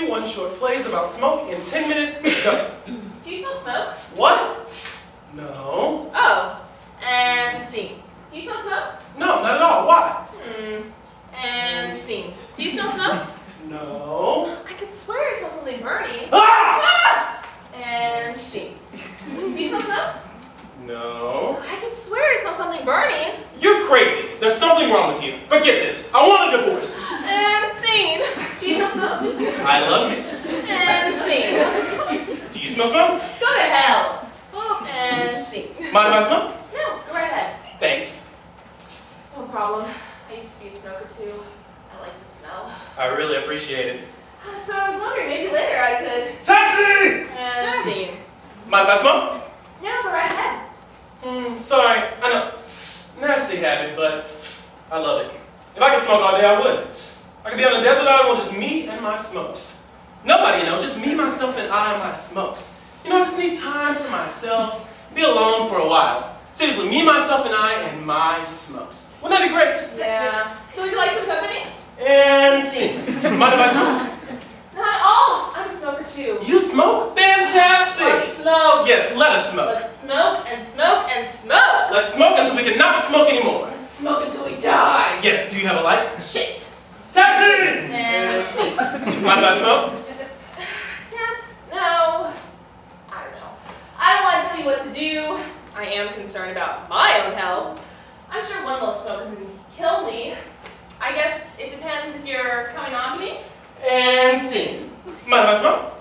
do one short plays about smoke in 10 minutes. Go. Do you smell smoke? What? No. Oh, and scene. Do you smell smoke? No, not at all. Why? And scene. Do you smell smoke? No. I could swear I smell something burning. Ah! And scene. Do you smell smoke? No. I could swear I smell something burning. You're crazy. There's something wrong with you. Forget this. I want a divorce. And scene. Do you smell smoke? I love you. And scene. Do you smell smoke? Go to hell. And scene. Mind if I smoke? No, go right ahead. Thanks. No problem. I used to be a smoker too. I like the smell. I really appreciate it. So I was wondering, maybe later I could... Taxi! And scene. Mind if I smoke? Yeah, go right ahead. Sorry. I know. Nasty habit, but I love it. If I could smoke all day, I would. I could be on a desert island with just me and my smokes. Nobody, just me, myself, and I and my smokes. I just need time to myself, be alone for a while. Seriously, me, myself, and I and my smokes. Wouldn't that be great? Yeah. So would you like some company? And scene. Mind if I smoke? Not at all. I'm a smoker too. You smoke? Fantastic! Let's smoke. Yes, let us smoke. Let's smoke and smoke and smoke. Let's smoke until we cannot smoke anymore. Let's smoke until we die. Yes, do you have a light? Shit. Taxi! And scene. Mind if I smoke? Yes. No. I don't know. I don't want to tell you what to do. I am concerned about my own health. I'm sure one little smoke isn't going to kill me. I guess it depends if you're coming on to me. And scene. Mind if I smoke?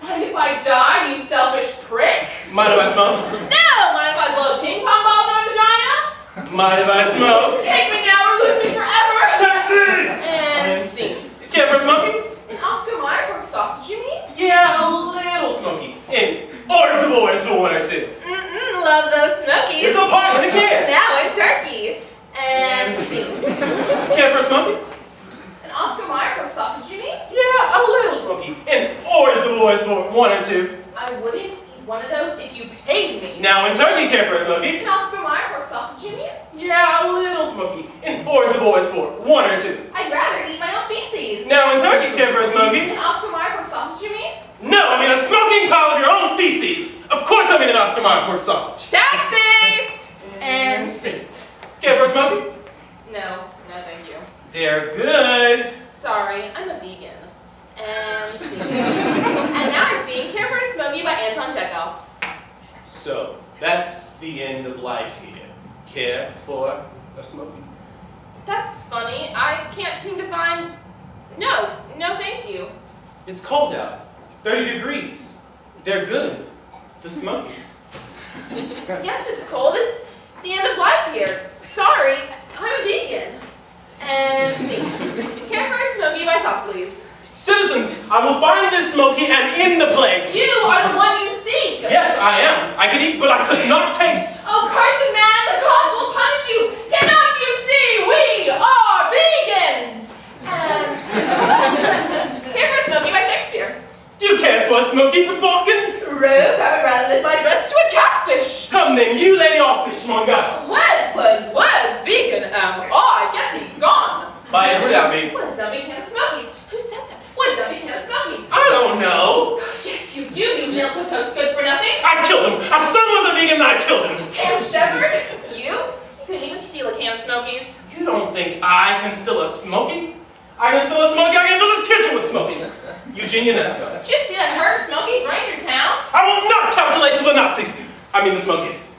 Mind if I die, you selfish prick? Mind if I smoke? No! Mind if I blow ping pong balls on your vagina? Mind if I smoke? Take me now or lose me forever! Taxi! And scene. Care for a smoky? An Oscar Mayer pork sausage, you mean? Yeah, a little smoky. And orders the boys for one or two. Love those smokies. It's a party in a can. Now a turkey. And scene. Care for a smoky? An Oscar Mayer pork sausage, you mean? Yeah, a little smoky. And orders the boys for one or two. I wouldn't eat one of those if you paid me. Now in turkey, care for a smoky? An Oscar Mayer pork sausage, you mean? Yeah, a little smoky. And orders the boys for one or two. I'd rather eat my own feces. Now in turkey, care for a smoky? An Oscar Mayer pork sausage, you mean? No, I mean a smoking pile of your own feces. Of course I mean an Oscar Mayer pork sausage. Taxi! And scene. Care for a smoky? No, thank you. They're good. Sorry, I'm a vegan. And scene. And now I'm seeing Care for a Smoky by Anton Chekhov. So, that's the end of life here. Care for a smoky. That's funny. I can't seem to find... No, thank you. It's cold out. 30 degrees. They're good. The smokies. Yes, it's cold. It's the end of life here. Sorry, I'm a vegan. And scene. Care for a Smoky by Sophocles. Citizens, I will find this smoky and end the plague. You are the one you seek. Yes, I am. I could eat, but I could not taste. Oh, cursed man, the gods will punish you. Cannot you see we are vegans? And scene. Care for a Smoky by Shakespeare. Do you care for a smoky, good bargain? Rogue, I would rather live my dress to a catfish. Come then, you lady off fishmonger. Words, vegan am I, get thee gone. By Edward Albee. What a dummy can of Smokies? Who said that? What dummy can of Smokies? I don't know. Yes, you do, you milk and toast good for nothing. I killed him. Our son was a vegan and I killed him. Sam Shepard? You couldn't even steal a can of Smokies. You don't think I can steal a smoky? I can steal a smoky, I can fill his kitchen with smokies. Eugene Ionesco. Did you see that herd of Smokies ranger town? I will not capitulate to the Nazis. I mean the smokies.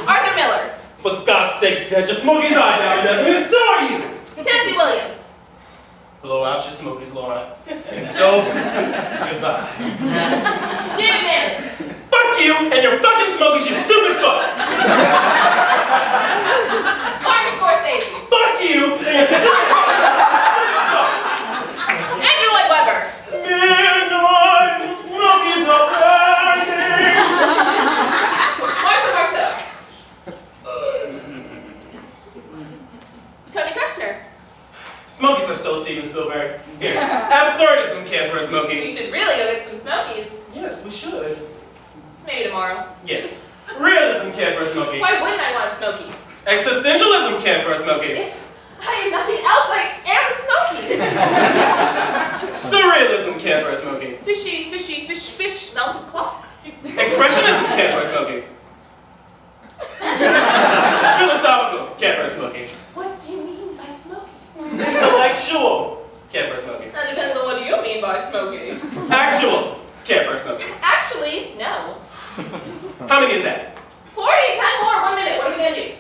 Arthur Miller. For God's sake, Dad, your smokies eye now, and so are you. Tennessee Williams. Blow out your smokies, Laura. And so, goodbye. David Mamet. Fuck you and your fucking smokies, you stupid fuck. Martin Scorsese. Fuck you and your stupid fuck. Andrew Lloyd Webber. Midnight smokies are burning. Marcel Marceau. Tony Kushner. Smokies are so Steven Spielberg. Here, absurdism care for a We smoky. should really go get some Smokies. Yes, we should. Maybe tomorrow. Yes. Realism care for a smoky. Why wouldn't I want a Smoky? Existentialism care for a smoky. If I am nothing else, I am a Smoky. melted clock. Expressionism, campfire smoking. Philosophical, campfire smoking. What do you mean by smoking? Intellectual, campfire smoking. That depends on what you mean by smoking. Actual, campfire smoking. Actually, no. How many is that? 40, 10 more, 1 minute. What are we gonna do?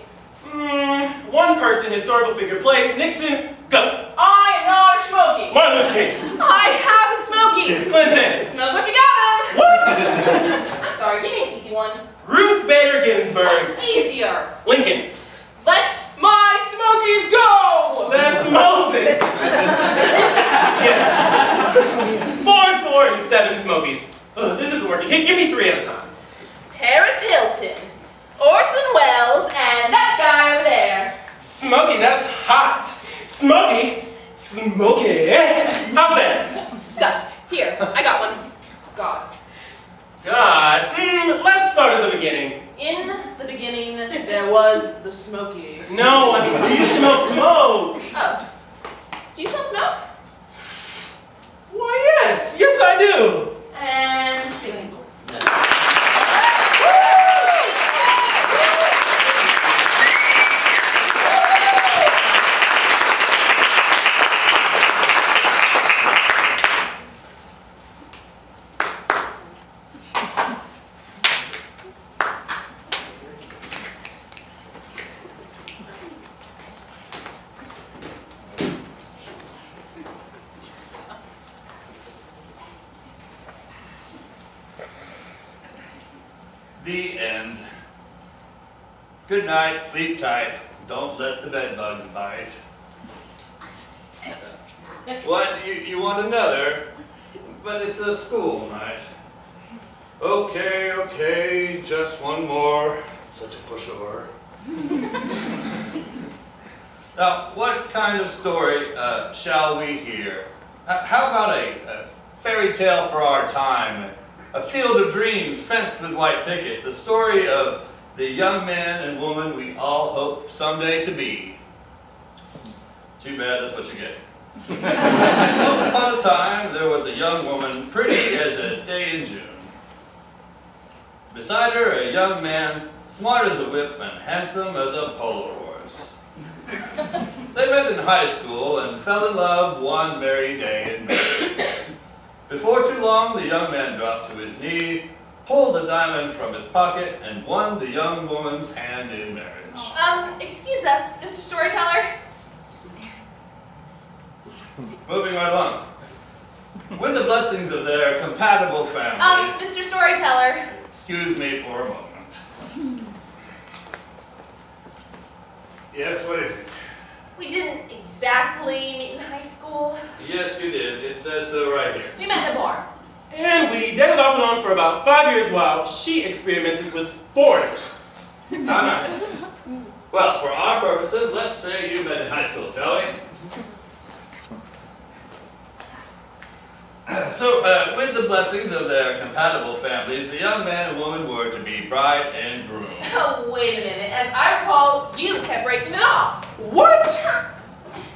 One person, historical figure, place, Nixon, go. I am not smoking. Martin Luther King. I have smoking. Clinton. Smoke if you got them. What? I'm sorry, give me an easy one. Ruth Bader Ginsburg. Easier. Lincoln. Let my smokies go. That's Moses. Yes. 4 and 7 Smokies. Ugh, this isn't working. Hey, give me 3 at a time. Paris Hilton, Orson Welles, and that guy over there. Smoky, that's hot. Smoky. Smoky. How's that? Sucked. Here, I got one. God. God. Let's start at the beginning. In the beginning, there was the smoky. No, I mean, do you smell smoke? Oh. Do you smell smoke? Why, yes. Yes, I do. And sing. The end. Good night, sleep tight. Don't let the bed bugs bite. What, you want another? But it's a school night. Okay, just one more. Such a pushover. Now, what kind of story shall we hear? How about a fairy tale for our time? A field of dreams fenced with white picket. The story of the young man and woman we all hope someday to be. Too bad that's what you're getting. Once upon a time, there was a young woman, pretty as a day in June. Beside her, a young man, smart as a whip and handsome as a polo horse. They met in high school and fell in love one merry day in May. Before too long, the young man dropped to his knee, pulled the diamond from his pocket, and won the young woman's hand in marriage. Excuse us, Mr. Storyteller. Moving right along. With the blessings of their compatible family. Mr. Storyteller. Excuse me for a moment. Yes, what is it? We didn't exactly meet in high school. Yes, you did. It says so right here. We met in a bar. And we dated off and on for about 5 years while she experimented with foreigners. How nice. Well, for our purposes, let's say you met in high school, shall we? So, with the blessings of their compatible families, the young man and woman were to be bride and groom. Oh, wait a minute. As I recall, you kept breaking it off. What?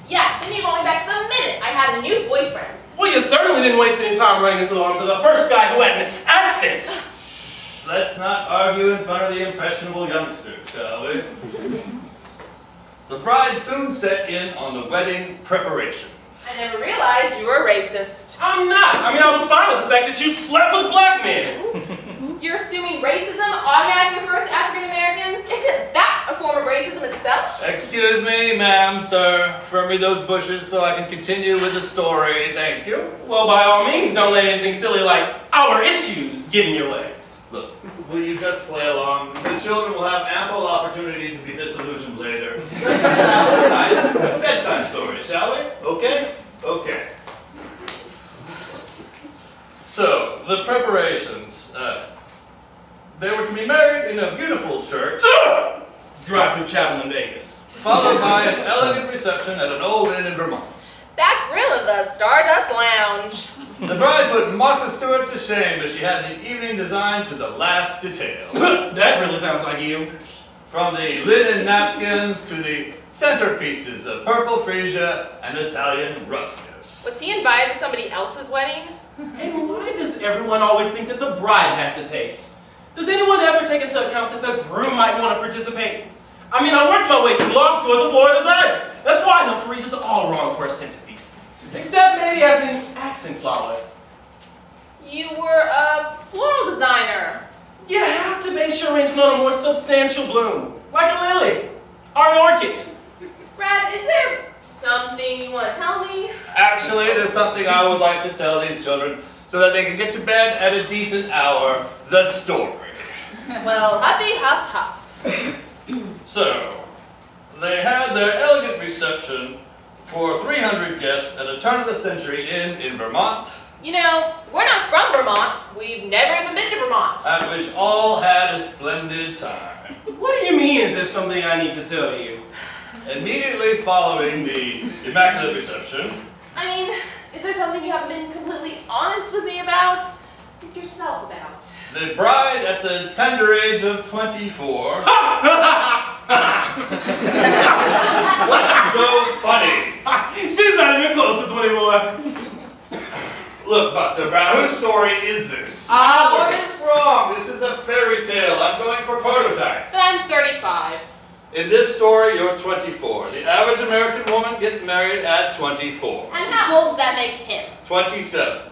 Yeah, then you want me back the minute I had a new boyfriend. Well, you certainly didn't waste any time running into the arms of the first guy who had an accent. Let's not argue in front of the impressionable youngster, shall we? The bride soon set in on the wedding preparations. I never realized you were a racist. I'm not. I mean, I was fine with the fact that you slept with black men. You're assuming racism automatically refers to African Americans? Isn't that a form of racism itself? Excuse me, ma'am, sir. Firm me those bushes so I can continue with the story. Thank you. Well, by all means, don't let anything silly like our issues get in your way. Look, will you just play along? The children will have ample opportunity to be disillusioned later. Nice bedtime story, shall we? Okay? Okay. So, the preparations. They were to be married in a beautiful church. Drive-through chapel in Vegas. Followed by an elegant reception at an old inn in Vermont. Back room of the Stardust Lounge. The bride put Martha Stewart to shame, but she had the evening designed to the last detail. That really sounds like you. From the linen napkins to the centerpieces of purple freesia and Italian rusticus. Was he invited to somebody else's wedding? And why does everyone always think that the bride has to taste? Does anyone ever take into account that the groom might want to participate? I mean, I worked my way through law school as a floral designer. That's why I know Felicia's all wrong for a centerpiece. Except maybe as an accent flower. You were a floral designer. You have to base your arrangement on a more substantial bloom, like a lily or an orchid. Brad, is there something you want to tell me? Actually, there's something I would like to tell these children so that they can get to bed at a decent hour. The story. Well, huffy huff huff. So, they had their elegant reception for 300 guests at a turn of the century inn in Vermont, You know, we're not from Vermont. We've never even been to Vermont. at which all had a splendid time. What do you mean, is there something I need to tell you? Immediately following the immaculate reception, I mean, is there something you haven't been completely honest with me about? With yourself about? the bride at the tender age of 24. What's so funny? She's not even close to 24. Look, Buster Brown, whose story is this? Ours. What's wrong? This is a fairy tale. I'm going for prototype. But I'm 35. In this story, you're 24. The average American woman gets married at 24. And how old does that make him? 27.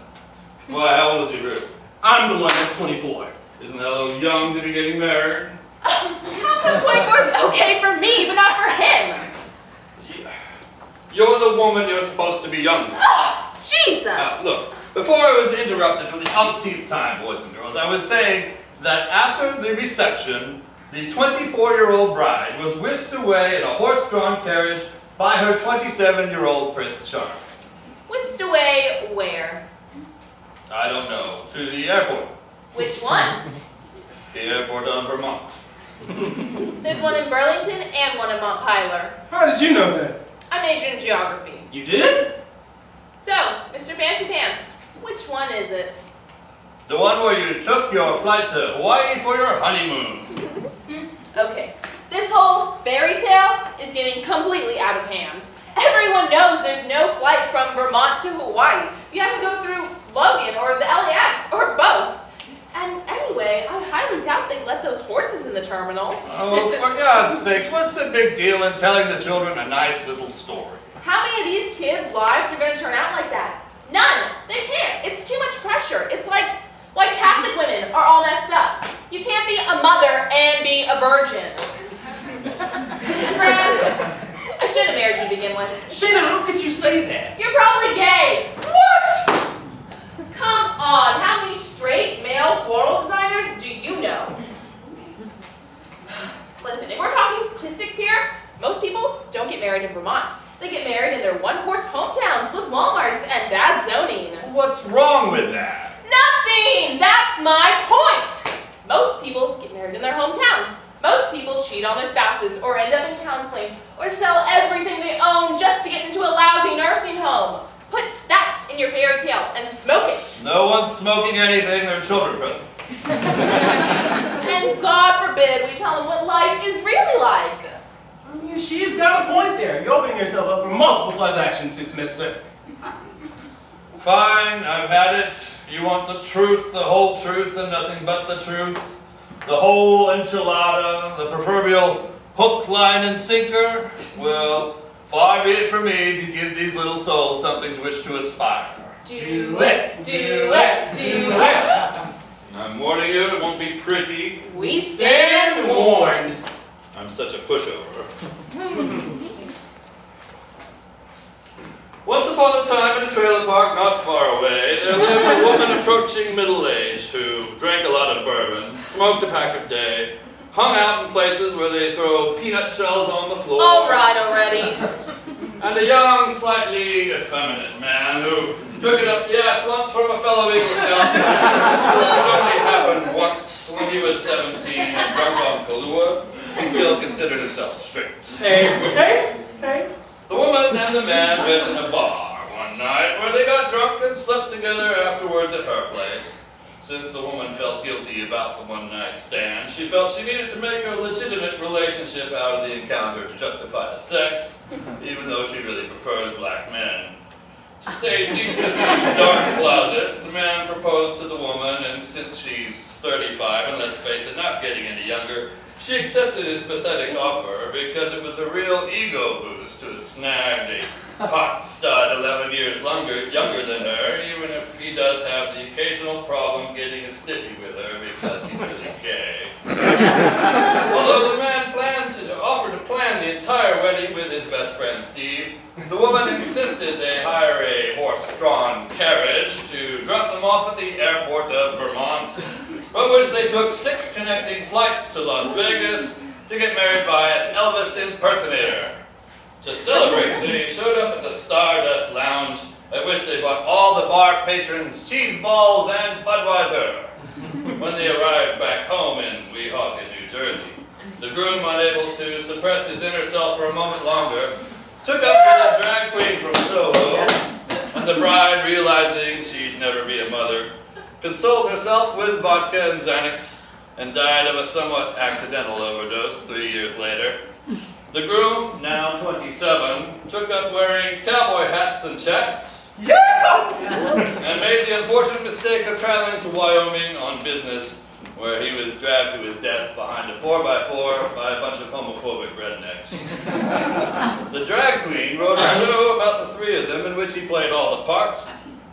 Why, how old is he really? I'm the one that's 24. Isn't that a little young to be getting married? How come 24 is okay for me, but not for him? You're the woman you're supposed to be young with. Jesus! Now, look, before I was interrupted for the umpteenth time, boys and girls, I was saying that after the reception, the 24-year-old bride was whisked away in a horse-drawn carriage by her 27-year-old Prince Charming. Whisked away where? I don't know, to the airport. Which one? The airport of Vermont. There's one in Burlington and one in Montpelier. How did you know that? I majored in geography. You did? So, Mr. Fancy Pants, which one is it? The one where you took your flight to Hawaii for your honeymoon. Okay, this whole fairy tale is getting completely out of hand. Everyone knows there's no flight from Vermont to Hawaii. You have to go through Logan or the LAX or both. And anyway, I highly doubt they'd let those horses in the terminal. Oh, for God's sakes, what's the big deal in telling the children a nice little story? How many of these kids' lives are going to turn out like that? None. They can't. It's too much pressure. It's like why Catholic women are all messed up. You can't be a mother and be a virgin. Brad, I shouldn't have married you to begin with. Shayna, how could you say that? You're probably gay. What? Come on. How many straight male floral designers do you know? Listen, if we're talking statistics here, most people don't get married in Vermont. They get married in their one-horse hometowns with Walmarts and bad zoning. What's wrong with that? Nothing! That's my point! Most people get married in their hometowns. Most people cheat on their spouses or end up in counseling or sell everything they own just to get into a lousy nursing home. Put that in your fairy tale and smoke it. No one's smoking anything, their children present. And God forbid we tell them what life is really like. I mean, she's got a point there. You're opening yourself up for multiple class action suits, mister. Fine, I've had it. You want the truth, the whole truth, and nothing but the truth? The whole enchilada, the proverbial hook, line, and sinker? Well, far be it from me to give these little souls something to which to aspire. Do it, do it, do it. I'm warning you, it won't be pretty. We stand warned. I'm such a pushover. Once upon a time in a trailer park not far away, there lived a woman approaching middle age who drank a lot of bourbon, smoked a pack a day, hung out in places where they throw peanut shells on the floor. All right already. And a young, slightly effeminate man who took it up the ass once from a fellow Eagle Scout. It only happened once when he was 17 and drunk on Kahlua. He still considered himself straight. Hey. The woman and the man met in a bar one night where they got drunk and slept together afterwards at her place. Since the woman felt guilty about the one-night stand, she felt she needed to make a legitimate relationship out of the encounter to justify the sex, even though she really prefers black men. To stay deep in the dark closet, the man proposed to the woman, and since she's 35, and let's face it, not getting any younger, she accepted his pathetic offer because it was a real ego boost to have snagged a hot stud 11 years younger than her, even if he does have the occasional problem getting a stiffy with her because he's really gay. Although the man offered to plan the entire wedding with his best friend Steve, the woman insisted they hire a horse-drawn carriage to drop them off at the airport of Vermont, from which they took 6 connecting flights to Las Vegas to get married by an Elvis impersonator. To celebrate, they showed up at the Stardust Lounge, at which they bought all the bar patrons cheese balls and Budweiser. When they arrived back home in Weehawken, New Jersey, the groom, unable to suppress his inner self for a moment longer, took up with a drag queen from Soho, and the bride, realizing she'd never be a mother, consoled herself with vodka and Xanax, and died of a somewhat accidental overdose 3 years later. The groom, now 27, took up wearing cowboy hats and chaps, and made the unfortunate mistake of traveling to Wyoming on business, where he was dragged to his death behind a 4x4 by a bunch of homophobic rednecks. The drag queen wrote a show about the 3 of them in which he played all the parts,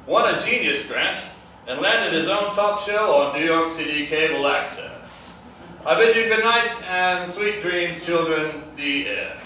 won a Genius Grant, and landed his own talk show on New York City cable access. I bid you good night and sweet dreams, children. The end.